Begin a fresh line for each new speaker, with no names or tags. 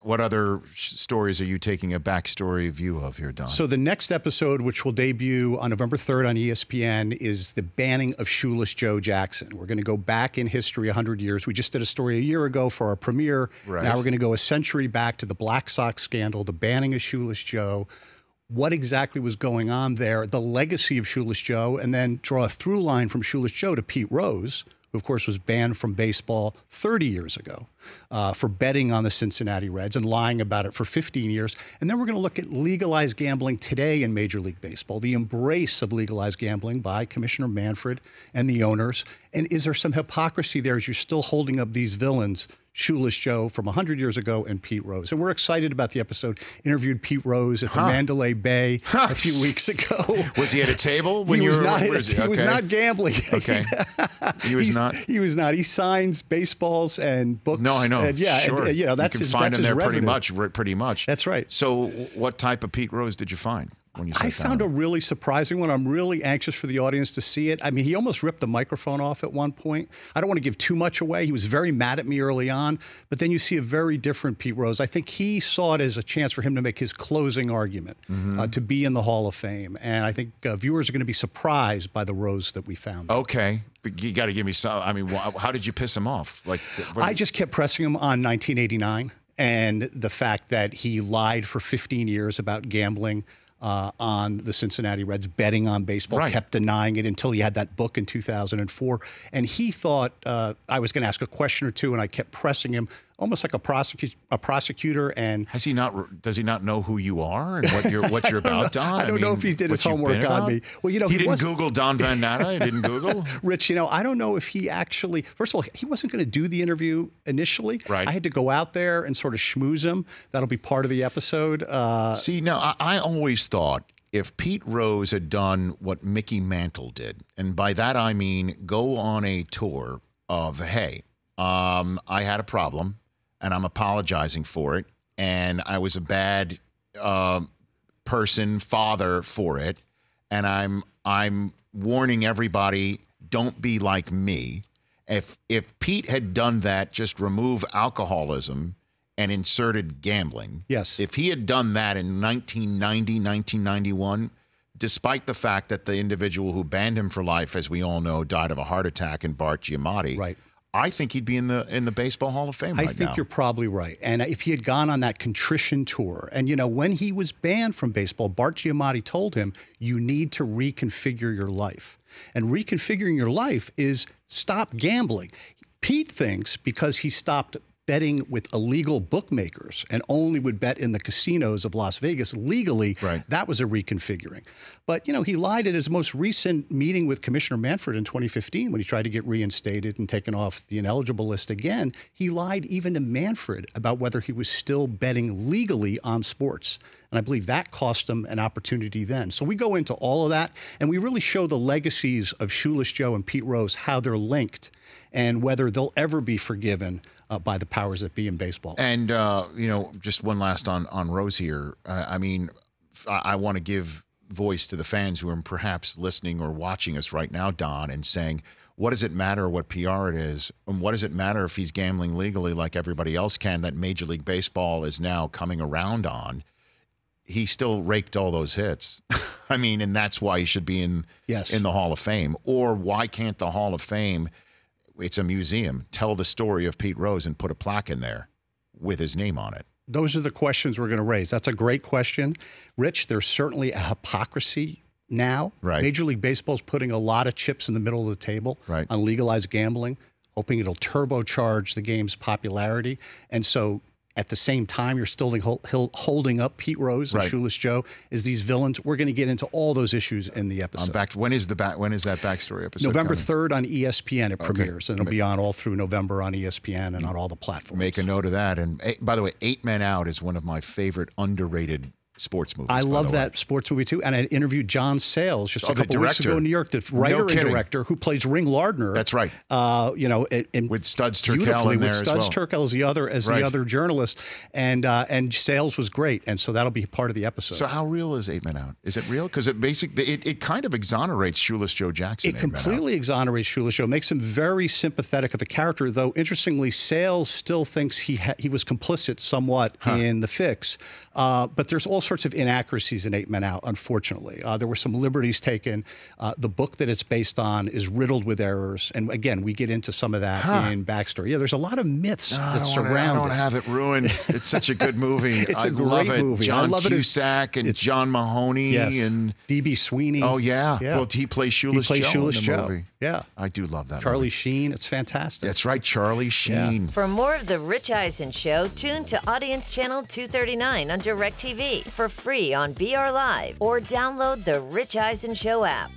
What other stories are you taking a backstory view of here, Don?
So the next episode, which will debut on November 3rd on ESPN, is the banning of Shoeless Joe Jackson. We're going to go back in history 100 years. We just did a story a year ago for our premiere.
Right.
Now we're going to go a century back to the Black Sox scandal, the banning of Shoeless Joe, what exactly was going on there, the legacy of Shoeless Joe, and then draw a through line from Shoeless Joe to Pete Rose, who, of course, was banned from baseball 30 years ago for betting on the Cincinnati Reds and lying about it for 15 years. And then we're going to look at legalized gambling today in Major League Baseball, the embrace of legalized gambling by Commissioner Manfred and the owners. And is there some hypocrisy there as you're still holding up these villains, Shoeless Joe from 100 years ago and Pete Rose? And we're excited about the episode. Interviewed Pete Rose at the Mandalay Bay a few weeks ago.
Was he at a table when
he
you
was
were?
Not, he was not gambling.
Okay. He was not.
He was not. He signs baseballs and books.
No, I know.
And yeah,
sure.
and, you know, that's
you can
his,
find
that's
him
his
there
revenue.
pretty much.
That's right.
So what type of Pete Rose did you find when you sat
I found
down?
a really surprising one. I'm really anxious for the audience to see it. I mean, he almost ripped the microphone off at one point. I don't want to give too much away. He was very mad at me early on, but then you see a very different Pete Rose. I think he saw it as a chance for him to make his closing argument, to be in the Hall of Fame. And I think viewers are going to be surprised by the Rose that we found.
Okay. But you got to give me some. I mean, how did you piss him off? Like,
I just kept pressing him on 1989 and the fact that he lied for 15 years about gambling on the Cincinnati Reds, betting on baseball, kept denying it until he had that book in 2004. And he thought I was going to ask a question or two, and I kept pressing him, almost like a prosecutor. And
has he not? Does he not know who you are and what you're about, Don?
I don't know if he did his homework on me. Well, you know,
he didn't Google Don Van Natta. He didn't Google.
Rich, you know, I don't know if he actually. First of all, he wasn't going to do the interview initially.
Right.
I had to go out there and sort of schmooze him. That'll be part of the episode.
See, now I always thought if Pete Rose had done what Mickey Mantle did, and by that I mean go on a tour of, hey, I had a problem, and I'm apologizing for it, and I was a bad father for it, and I'm warning everybody, don't be like me. If Pete had done that, just remove alcoholism and inserted gambling.
Yes.
If he had done that in 1990, 1991, despite the fact that the individual who banned him for life, as we all know, died of a heart attack in Bart Giamatti.
Right.
I think he'd be in the Baseball Hall of Fame right now.
I think you're probably right. And if he had gone on that contrition tour, and, you know, when he was banned from baseball, Bart Giamatti told him, you need to reconfigure your life. And reconfiguring your life is stop gambling. Pete thinks because he stopped betting with illegal bookmakers and only would bet in the casinos of Las Vegas legally, that was a reconfiguring. But, you know, he lied at his most recent meeting with Commissioner Manfred in 2015 when he tried to get reinstated and taken off the ineligible list again. He lied even to Manfred about whether he was still betting legally on sports. And I believe that cost him an opportunity then. So we go into all of that, and we really show the legacies of Shoeless Joe and Pete Rose, how they're linked, and whether they'll ever be forgiven by the powers that be in baseball.
And, you know, just one last on Rose here. I mean, I want to give voice to the fans who are perhaps listening or watching us right now, Don, and saying, what does it matter what PR it is? And what does it matter if he's gambling legally like everybody else can that Major League Baseball is now coming around on? He still raked all those hits. I mean, and that's why he should be in the Hall of Fame. Or why can't the Hall of Fame, it's a museum, tell the story of Pete Rose and put a plaque in there with his name on it?
Those are the questions we're going to raise. That's a great question. Rich, there's certainly a hypocrisy now.
Right.
Major League Baseball's putting a lot of chips in the middle of the table on legalized gambling, hoping it'll turbocharge the game's popularity. And so at the same time, you're still holding up Pete Rose and Shoeless Joe as these villains. We're going to get into all those issues in the episode.
When is that backstory episode?
November 3rd on ESPN it premieres, and it'll be on all through November on ESPN and on all the platforms.
Make a note of that. And by the way, 8 Men Out is one of my favorite underrated sports movies.
I love that sports movie too. And I interviewed John Sayles just a couple weeks ago in New York, the writer and director who plays Ring Lardner.
That's right.
With
Studs Terkel in there as well.
Studs Terkel as the other journalist, and Sayles was great, and so that'll be part of the episode.
So how real is 8 Men Out? Is it real? Because it kind of exonerates Shoeless Joe Jackson.
It completely exonerates Shoeless Joe, makes him very sympathetic of a character. Though interestingly, Sayles still thinks he was complicit somewhat in the fix. But there's all sorts of inaccuracies in 8 Men Out, unfortunately. There were some liberties taken. The book that it's based on is riddled with errors. And again, we get into some of that in backstory. Yeah, there's a lot of myths that surround it.
I don't want to have it ruined. It's such a good movie.
It's a great movie.
John Cusack and John Mahoney and
D.B. Sweeney.
Oh, yeah. Well, he plays Shoeless Joe in the
Joe.
movie.
Yeah.
I do love that
Charlie
movie.
Sheen. It's fantastic.
That's right, Charlie Sheen.
For more of The Rich Eisen Show, tune to Audience Channel 239 on DirecTV for free on BR Live or download the Rich Eisen Show app.